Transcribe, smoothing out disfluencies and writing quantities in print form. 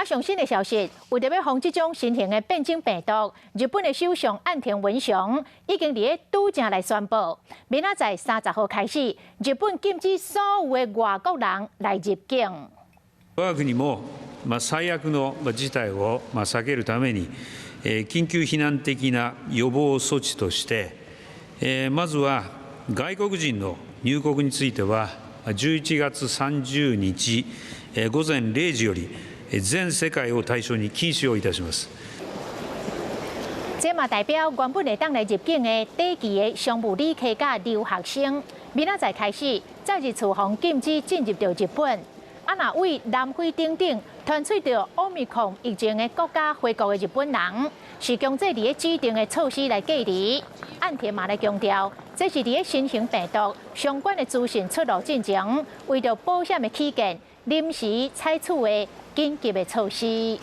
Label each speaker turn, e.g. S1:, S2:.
S1: 上新的消息，为着要防这种新型的变种病毒，日本的首相岸田文雄已经伫个拄正来宣布，明仔载30号开始，日本禁止所有的外国人来入境。
S2: 我が国も最悪の事態を避けるために、緊急避難的な予防措置として、まずは外国人の入国については、11月30日午前0時より全世界を対象に禁止をいたします。
S1: 这嘛代表原本会当来入境的短期的商务旅客甲留学生，明仔载开始再日处方禁止进入到日本。若为南非等等传出到Omicron疫情的国家回国的日本人，是强制伫个指定的措施来隔离。岸田嘛来强调，这是伫个新型病毒相关的资讯出炉进前，为着保险的起见，临时采取的紧急的措施。